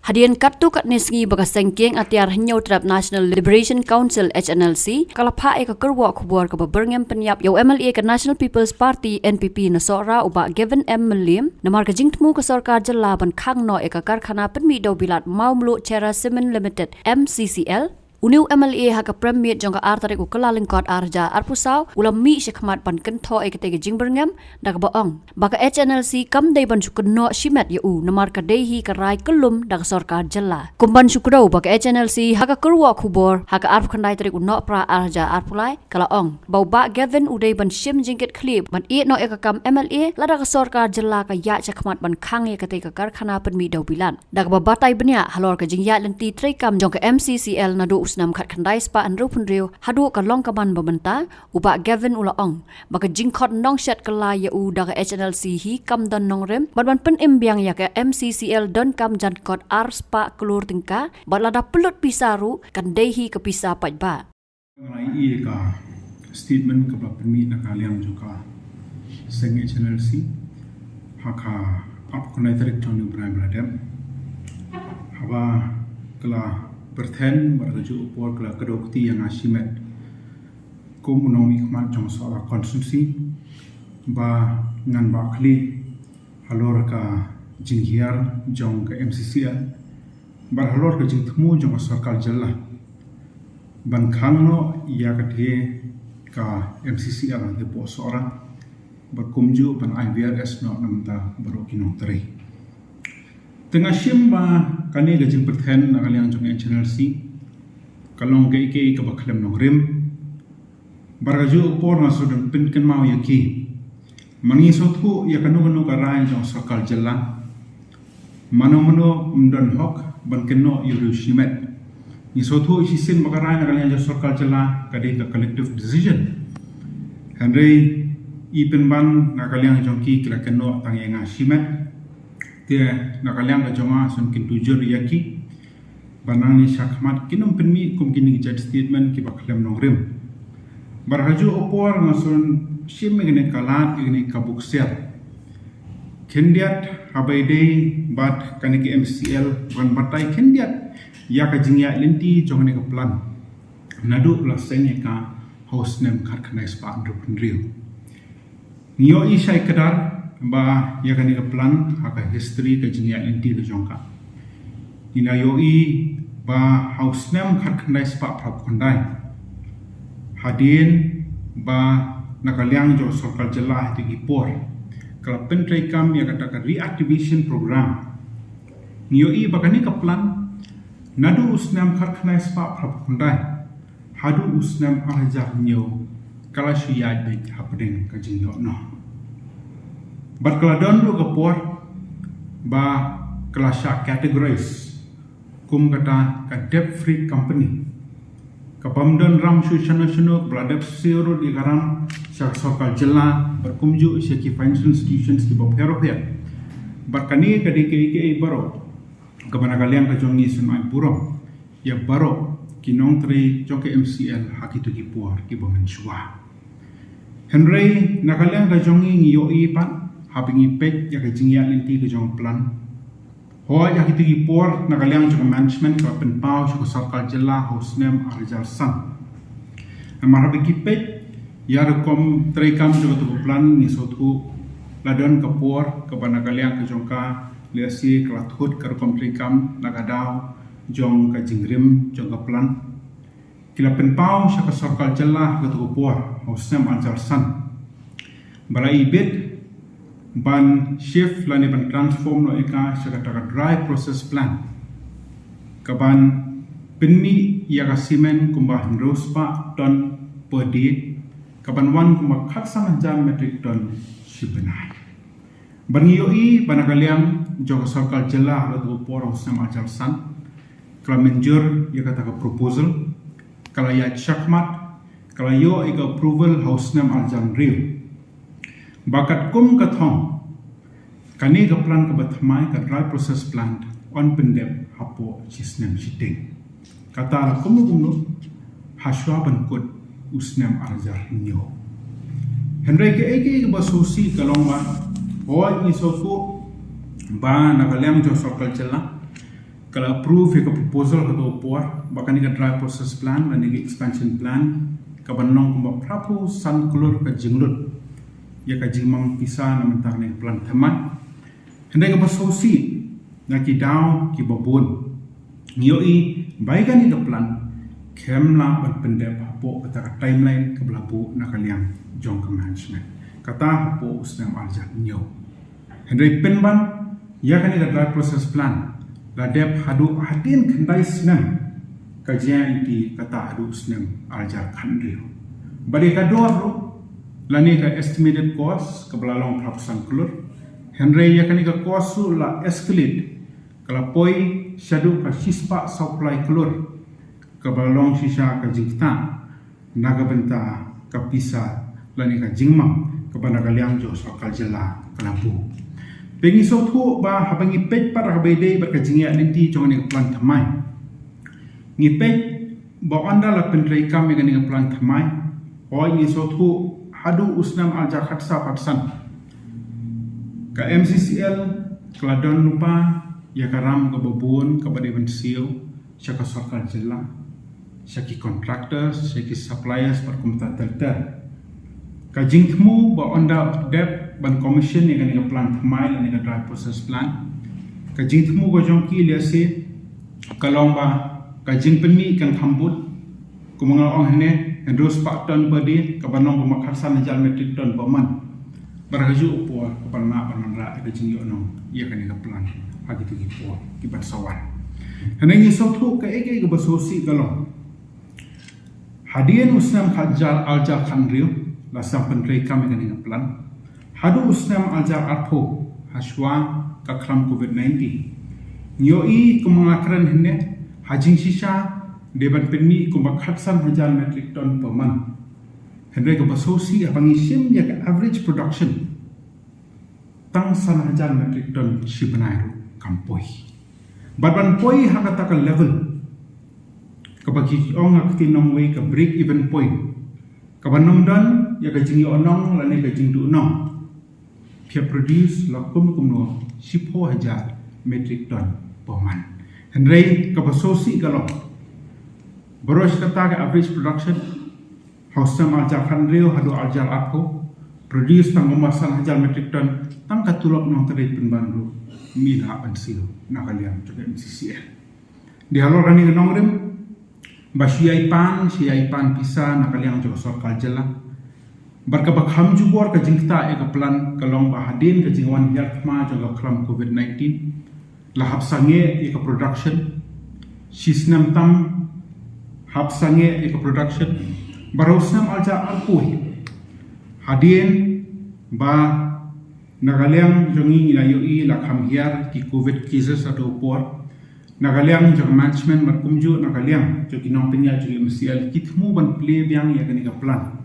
Hadian kartu kat nesngi baka sengkeng atiar hanyau terhadap National Liberation Council HNLC kalapa eka kerwa kubur ke beberngem penyap yau MLA ke National People's Party NPP nasora ubak Gavin M. Melim namar ke jingtmu ke sarkar jela ban khang no eka karkhana penmi dau bilat mau melu Cera Cement Limited MCCL Uniu MLA haka premier jangka artarik ukelaling kot arja arpusau ulam mi syakmat ban kentho eketege jingberngem dak baong baka HNLC kam dai ban sukno shimet yu namar ka dehi ka rai kelum dak sarkar jela kumban sukrau baka HNLC haka kerwa kubor haka arp khandai tarik no pra arja arpulai kala ong bau ba Gavin udai ban shim jingket klip ban e no ekakam MLA lada ka sarkar jela ka ya syakmat ban khang eketege karkhana penmi dau bilan dak ba batai benya halor ka jingya lenti trekam jangka MCCL nadu usnam khat khandai spa an rupun riu hadu ka long kaman babenta uba Gavin ula ong baka jingkhot nong shat kala ya u daga HNLC hi kam don nong rem ban pen imbiang ya ka MCCL don kam jan kot ar spa kelur tingka balada pelut pisaru kan dehi ke pisa pajba mengenai ka statement ke permit nak kalian juga seng HNLC haka apa kena tarik Johnny Brian Bradem haba kala berten bertuju upor kala kedokti yang asimet komunomi kemat jong soal konsumsi ba ngan bakli halor ka jinghiar jong ke MCCL bar halor ka jingtemu jong sarkal jalla ban khangno ya kathe ka MCCL de po sora berkumju ban IVRS no namta berokino teri tengah simba kani gajing perten nakaliang jong HNLC kalong ke bakhlem nong rim baraju upor na sudang pinken mau yaki mangi sothu ya kanu karai jong sarkal jella mano mdon hok ban kenno Euroshimet ni sothu isisin makarai nakaliang jong sarkal jella kadi ka collective decision Henry ipen ban nakaliang jong ki kila kenno tangenga shimet dia nakaliang ka jonga sun kin tujur yaki banang ni syakmat kinum penmi kum kini jadi statement ki baklem nong rim barhaju opor ngasun shim ngene kalat ngene kabuksel kendiat habai dei bat kaniki MCL ban batai kendiat ya ka jingya linti jongane ka plan nadu plus senge ka host nem khat khanai spa ndru pendriu nio isai kadar ba ya kani ka plan haka history ka jingya inti ka jongka ina yoi ba house nem khat khandai spa phap khandai hadin ba nakaliang jo sarkal jela hati ipor kala pentrai kam ya kata ka reactivation program yoi ba kani ka plan nadu usnam khat khandai spa phap khandai hadu usnam arja nyo kala shiyad be hapding ka jingyo no But kalau don lu kepor ba kelasya categorize kum kata ka debt free company kapam don ram sushana shano bradep zero di garam syak sokal jela berkumju syaki financial institutions di bawah but kani ka DKI baro kabana kalian ka jongi sunai puro ya baro kinong tri joke MCL hakitu ki por ki bangan shwa Henry nakalian ka jongi ngiyo ipan habingi pek ya kejingya linti ke jong plan ho ya kitigi por nakaliang jong management ka penpau ko sarkal jela hosnem arjal san amar habingi pek ya rekom trekam jong tu plan ni sotu ladon ka por ka banakaliang ke jong ka lesi klathut ka rekom trekam nagadau jong ka jingrim jong ka plan kila penpau ka sarkal jela ka tu por hosnem arjal san balai bit ban shift lani ban transform no eka syakata dry process plant kaban penmi ya kasimen kumbah rospa ton per day kaban wan kumbah khatsan jam metric ton sibenai bangi yoi banakaliang jog sarkal jela hadu porong sam ajar san kala menjur ya kata ka proposal kala ya syakmat kala yo eka approval house nam aljan real bakat kum kathong kani ka plan ka batmai ka dry process plant on pendep hapo chisnem shiting kata kum Hashwa Bankut Usnam Arjar Nyo Henry ke basosi kalongwa Hoi isoku ba nakaliang jo sokal jela kala approve ke proposal ke puar bahkan ni dry process plan dan ni expansion plan ka banong ko prapu san kolor ka jinglut ya ka jingmang pisa na mentang ni plan teman hendai ka basosi na ki daw ki babun nioi baikan ni ka plan kemla ban pendep hapo kata timeline ke belabu nakaliang jong ka management kata hapo usnam arjat nyo hendai penban ya kan ada dry process plan ladep hadu hadin kendai senam kajian di kata hadu senam aljar khandrio bagi kador lo lani ka estimated cost ke belalong ratusan kelur Henry ya kan ka cost la escalate kala poi shadu ka sispa supply kelur ke belalong sisa ka jingta naga benta ka pisa lani ka jingmang ke banagaliang jo sokal jela kelampu Pengi sotu ba habangi pet para habede berkajingia nanti jangan yang plan tamai. Ngipet ba anda la pendrai kami dengan plan tamai. Oi ni sotu hadu usnam aljar khatsa khatsan. Ka MCCL keladon lupa ya karam ke babun ke badai bensio syaka sokal jela. Syaki contractors, syaki suppliers berkomentar terter. Kajing temu ba anda dep ban commission ni kan plan thamai ni kan dry process plan kajing temu go jongki liase kalong ba kajing penmi kan thambut kumangal ong hene endros pak ton badi ka banong pemakharsan jal metric ton paman baraju po kapan ma ban ra kajing yo nong ia kan plan hagi tu po kibat sawan hanengi sotu ka ege go basosi kalong hadian usnam khajal alja khandrio lasang pendrai kami kan plan Hadu usnam aljar arpo haswa kakram COVID-19. Nyoi kumangakran hene hajing sisa deban penni kumakhatsan hajar metric ton per month. Hendai ke basosi abangi sim ya ke average production tang san hajar metric ton sibanairu kampoi. Badban poi hakata ka level kabagi ong akti nong way ka break even point. Kabanong dan ya ka jingi onong lani ka jing du onong. Pia produce lakum kumno 10,000 metric ton per month. Henry kapasosi galong. Boros kata ke average production hausam aljar khandrio hadu aljar apko produce tang umasan hajar metric ton tang katulok nong terit penbandu mina ansio nakaliam juga MCCL. Di halor rani nongrem basiai pan pisa nakaliam juga sokal jela Barkabak hamju bor ka jingta ka plan kalong bahadin ka jingwan yakma jaga klam COVID-19 lahap sange ka production sisnam tam hap sange ka production barosnam alja alpui hadin ba nagaliang jongi inayoi lakham hiar ki COVID cases atau por nagaliang jang management markumju nagaliang jogi nong penya jogi MCL kitmu ban play biang ya ka plan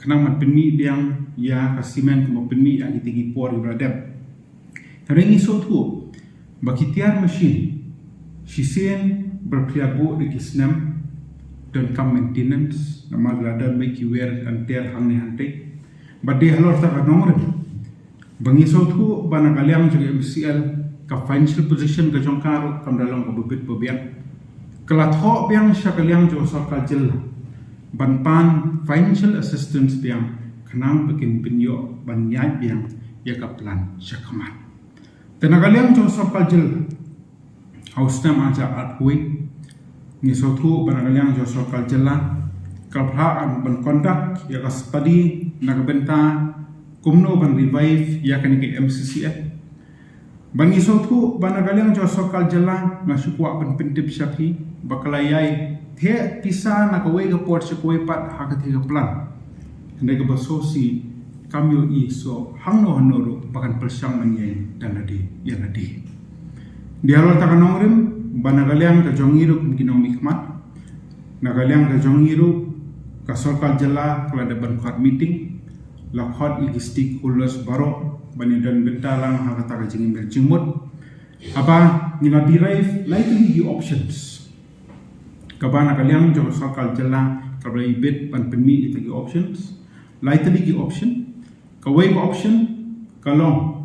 kenang mat penni biang ya kasimen kuma penni ya gitigi por ibradep tarengi sotu bakitiar machine sisen berpriabu di kisnam dan kam maintenance nama glada make you wear anter hangni hante bade halor ta kanongre bangi sotu bana kaliam juga MCL ka financial position ka jongkar kam dalam ka bebet bebiang kelatho biang syakaliang jo sarkal jella banpan financial assistance biang kenang bikin penyo banyai biang ya kaplan syakamat tenagaliang jo sokal jel hausnam aja athui ni sotu banagaliang jo sokal jela kalpha an ban conduct ya kaspadi nagbenta kumno ban revive ya kaniki MCCF bangi sotu banagaliang jo sokal jela nasukwa ban pentip syapi bakalayai the pisa na kawai ka port sa kawai pat hakati ka plan hendai ka basosi kamyo iso hangno hanoro bakan persang manyai dan nadi ya nadi di halor takanongrim banagaliang ka jongiru kumkinong mikmat nagaliang ka jongiru ka sokal jela kala deban court meeting lakhot igi stakeholders baro banidan bentalang hakata ka jingin berjimut apa nila derive likely the options kabana kaliang jo sokal jela kalau bid ban permi itu options, lightly option, kawai option, kalau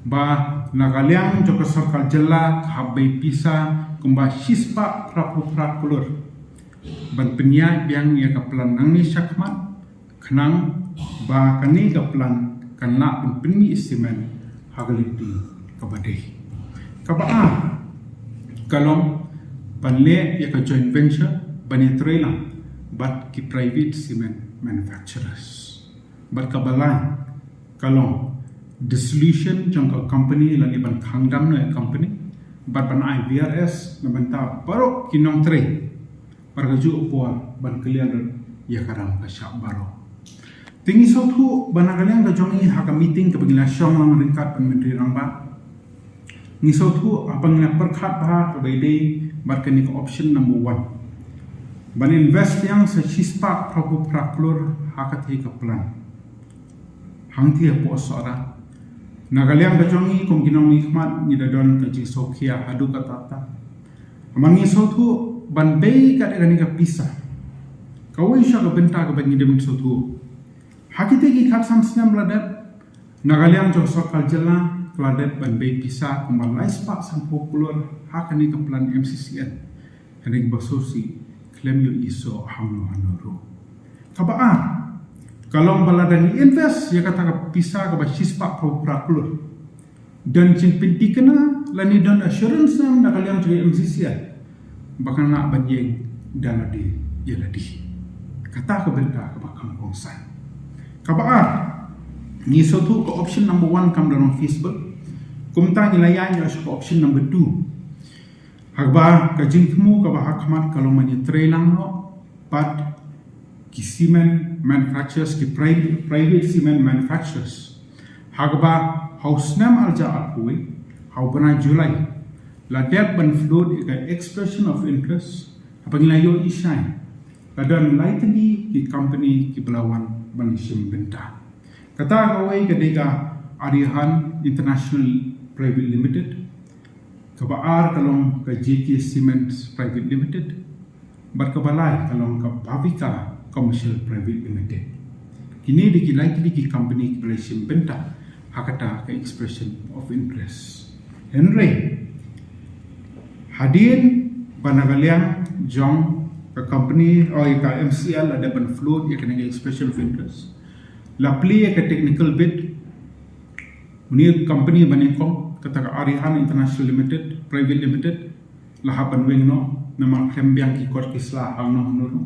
ba nagaliang joko sarkal jela habai pisa kumba shispa prakulur ban penya yang ia kaplan nang ni syakmat kenang ba kani kaplan kana pun permi istimen hagalipi kabadai kabaa kalau banle ia ka joint venture bani trailer but ki private cement manufacturers but kabalai kalau dissolution jangka company lani ban khangdam na company but ban IVRS na banta baro kinong tre pargaju upor ban clear ya karam ka syak baro tingi sautu banagaliang ka jongi haka meeting ka bangila syong lang ringkat ban menteri rangba ni sautu apangila perkhat ba ka baidei bat kani ka option number 1 ban invest yang sa chispa prabu praklur haka thi ka plan hangti po sora nagaliang kajongi kung ginong ikmat ni dadon ka jisokia hadu katata amangi sautu banbei ka degani ka pisa kawai sya ka benta ka bangi dem sautu hakite ki khatsam snam ladat nagaliang jong sokal jela kladet banbei pisa kumbalai spak sampo kulur hakani ka plan MCCN haning basosi claim yo iso hamno hanoro kabaa kalau baladani invest ya kata ka pisa ka basispa prakulur dan cin pinti kena lani don assurance nam nakaliang jadi MCCN bakal nak banjeng daladi ya ladi kata ka benda ka bakang kongsan kabaa ni sotu ka option number 1 kam dalam Facebook kumta nilayan ya ka option number 2 hagba ka jingkmu ka bahakmat kalau mani trailang no pat ki cement manufacturers ki private cement manufacturers hagba hausnam alja alpui haubana Julai la deb ban flood ika expression of interest apangila yo isai ladan lightly ki company ki belawan banishim benta kata kawai kedega Arihan International Private Limited kabaar kalong ka JK Cement Private Limited berkebalai kalong ka Bhavika Commercial Private Limited. Kini dikilai ki company relation benta hakata ke expression of interest. Henry hadin banagaliang jong ke company o ka MCL ada ban float ya kena expression of interest. Lapli ke technical bid ni company baningkong kata ka Arihan International Limited Private Limited lahaban wengno nama kembiang ki kor kisla hangno nuru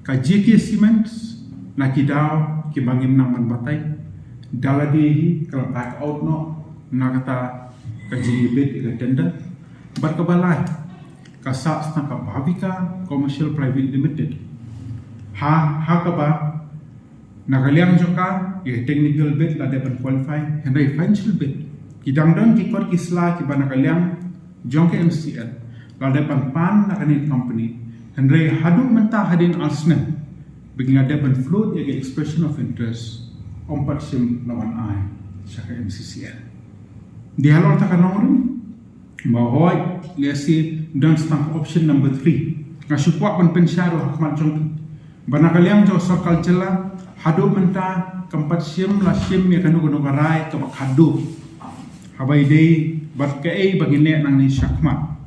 ka JK Cements na kidaw ki bangim naman batay daladi kala back out no na kata ka JB ika tender berkebalai ka sa ka Bhavika Commercial Private Limited ha kaba nagaliang joka ya technical bid la dapat qualify henry financial bid kidang don ki kor kisla ki banagaliang jongke MCL la dapat pan na kanit company Henry hadu mentah hadin alsnem begini ada ban float ya expression of interest ompat sim lawan ai syaka MCCL di halor takan nomor bahwa lesi dan stamp option number 3 ngasupwa pan pensyaru hakmat jong banakaliang jo sokal jela hadu mentah keempat sim la sim ya kanu kanu karai ke hadu habai dei bat ke bagine nang ni syakmat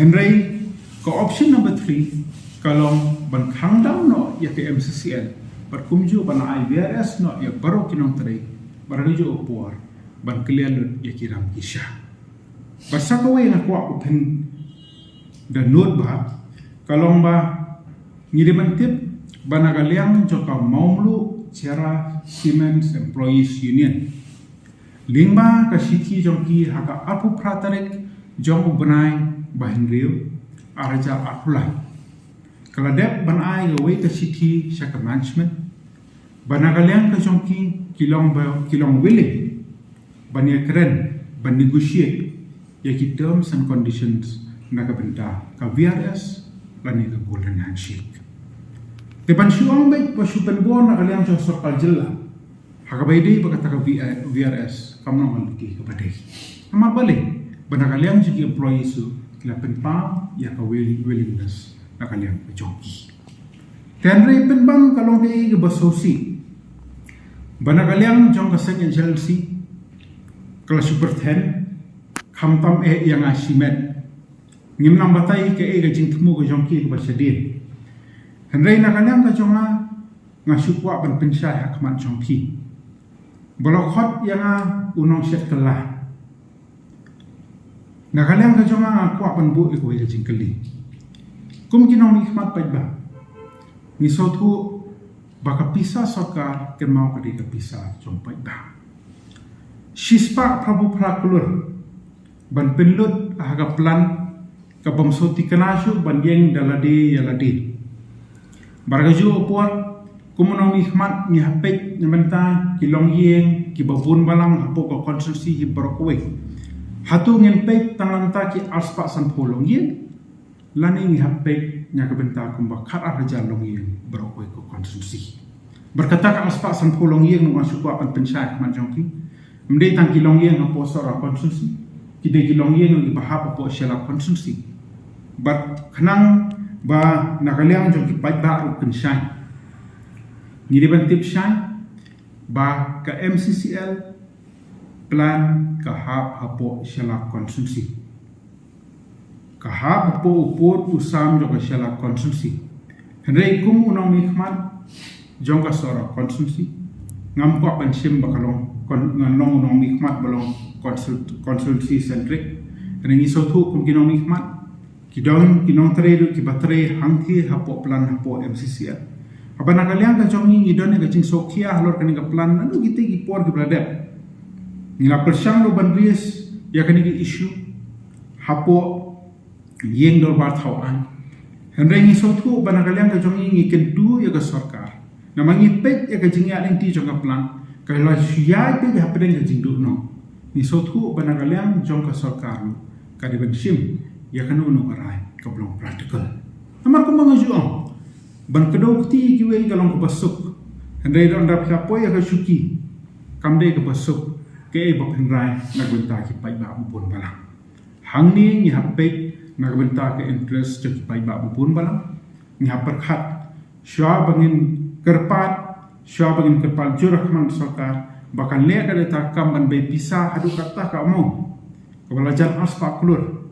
Henry ke option number 3 kalau ban khangdam no ya ke MCCL berkumju ban IVRS no ya baru kinong tray barangjo opor ban clear ya kiram kisah basakawe na kwa upen dan note ba kalau ba ngiriman tip banagaliang joka maumlu cara Cement Employees Union lingba ka shiki jongki haka apu pratarik jong benai bahin rio araja apulai kalau dep banai gawe ka shiki shaka management banagaliang ka jongki kilong willing bania keren ban negotiate yaki terms and conditions na kabenta ka VRS lani ka golden handshake tepan syuang baik pasupan bon na kaliang sa sokal jela hakabaydi pagkata ka VRS kamnong maliki kapaday amar balik banagaliang jiki employees su kilapen pa ya ka willingness na kaliang pajongki Tenre penbang kalong dei ke basosi. Bana kaliang jong kaseng agency kala superten kamtam yang asimet. Ngim nang batai ke ga jingtmu ke jongki ke basadin. Henrei na kaliang ka jonga ngasukwa ban pensai hakmat jongki. Bolokot yang unong set kelah. Na kaliang ka jonga kwa ban bu ke jingkeli. Kum kinong nikmat baik ni sotu baka pisa soka ken mau kadi ka pisa jompai ba shispa prabu prakulur ban penlut aga plan ka bamsoti kanashu ban yeng dalade yalade bargaju opor kumunong nikmat ni hapek nyamenta kilong yeng ki babun balang hapo ka konstruksi hi barokwe hatu ngen pek tangamta ki aspa san polong yeng lani ni hapek nya kebenta kumba kara raja long yeng berokoi ko konsumsi berkata ka aspa san polong yeng no masuk apan pensai man jongki mde tang ki long yeng apo sora konsumsi kide ki long yeng li bahap apo shela konsumsi bat khnang ba nakaliang jongki pai ba ru pensai ni de ban tip shai ba ka MCCL plan ka hap apo shela konsumsi kahap po upot usam joka shala konsumsi. Henrei kum unong nikmat jongka sora konsumsi. Ngam kwa pensim bakalong nganong unong nikmat balong konsumsi sentrik. Henrei sotu kum kinong nikmat kinong teredu ki baterai hangki hapo plan hapo MCCL. Apa nakaliang ka jongi ngidon ka jing sokia halor kani ka plan nanu kita ki por ki bradep. Ngila persang lo bandries ya kani ki issue hapo yeng dor bar thawan henrei ni sotu bana kaliang ka jongi ngi kendu ya ka sarkar namangi pet ya ka jingi aleng ti jonga plan ka la shia te ya pedeng ka jingdu no ni sotu bana kaliang jong ka sarkar ka de bensim ya kan no arai ka blong practical amar ko mga juong ban kedo ti ki we ka long ka basuk henrei don rap ka po ya ka shuki kamde ka basuk ke ba penrai na gunta ki pai ba upon bala hangni ni hape nagbenta ke interest cek pai ba bupun balang ni haperkhat sya bangin kerpat jurah man sarkar bahkan le kada takam ban be pisa hadu kata ka mo kebalajan aspa klur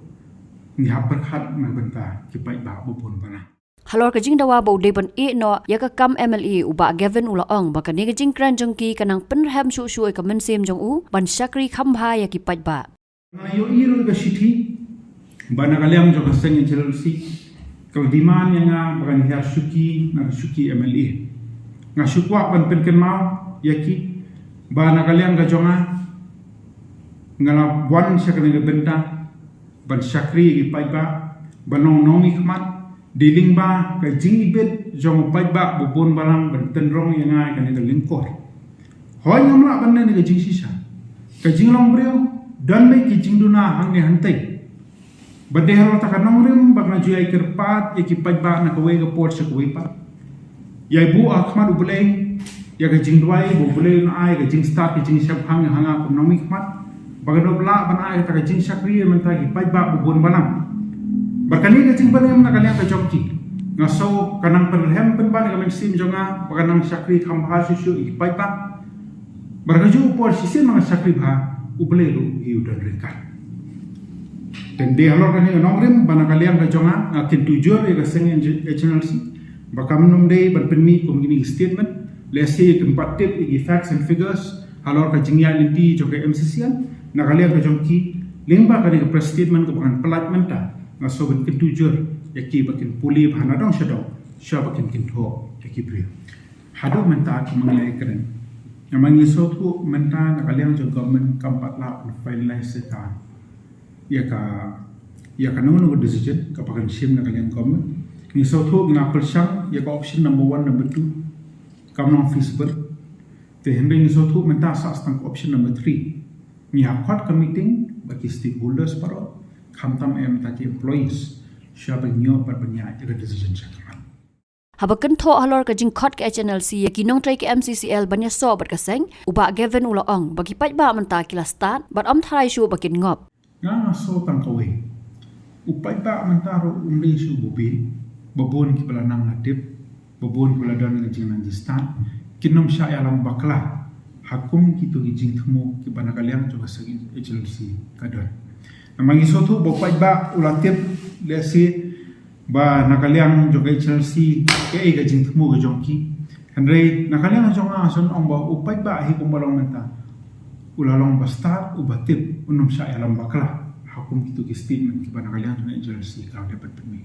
ni haperkhat nagbenta ke pai ba bupun balang halor ka jing dawa bo deban e no ya ka kam MLA uba Gavin Ulaong baka ni ka jing kran jongki kanang penrham shu shu ka mensim jong u ban sakri khambha ya ki pai ba na yo iru ga shithi bana kaliam jo kaseng jelsi kal diman yang bagan hiar suki na suki MLA nga sukwa ban penken mau yaki bana kaliam ga jonga ngala wan sakane benta ban sakri gi paiba banong nong ikmat diling ba ka jingibet jong paiba bubon balang ban tenrong yang ai kan ga lingkor hoy ngamla ban ne ga jing sisa ka jinglong breu dan me ki jingduna hang ne hantai Bade halo takanong rim bak na juyay kerpat yaki pajba na kaway ka port sa kaway pa. Yay bu akmat ubulay ya ka jing duay bu ubulay na ay ka jing start ka jing syab hang hanga kum nong ikmat. Baga do bla ban ay ka jing sakri man ta ki pajba bubun balang. Bakani ka jing balang na kalian ka jokki. Nga so kanang perhem pen ban ka mensim jonga baga nang sakri kham ha susu ki pajba. Baga ju por sisin mga sakri ba ubulay ru iu dan rekat. Dan dia halor kan yang nongrim bana kalian ka jonga akin tujur ya ka sengen HNLC bakam num day ban penmi kum gini statement lesi keempat tip igi facts and figures halor ka jingya linti jo ka MCCL na kalian ka jongki limba ka ka press statement ka bakan pelat menta na so ban tujur yaki bakin puli bhana dong shadow sha bakin kinto yaki pri hado menta ki manglai kren namang iso tu menta na kalian jo government kampat la finalize ka ya ka nono go decision ka pakan sim na kalian komen ni sautu gina persang ya ka option number 1 number 2 kam non feasible te hembe ni sautu menta sa stang option number 3 ni ha khot ka meeting bagi stakeholders paro khamtam em ta ki employees shabe nyo par banya ja decision sa kaman habakan tho halor ka jing khot ka HNLC ya kinong trai ka MCCL banya so bat ka seng uba Gavin Ulaong bagi pai ba man ta kila start bat am thai shu bakin ngop nga so tang kaway upay ba man taro umli su bubi babon ki balanang natip babon kula don dengan jing Nanjistan kinom sya alam bakla hakum kitu jing temu ki bana kalian juga segi agency kadon namang isotu bopai ba ulatip lesi ba nakaliang juga agency ke jing temu ke jongki Henry nakaliang jonga son omba upai ba hi kumbalong menta ulalong bastar ubatip unum sya alam bakla hakum kitu ki statement ki bana kalian juga agency ka dapat pemi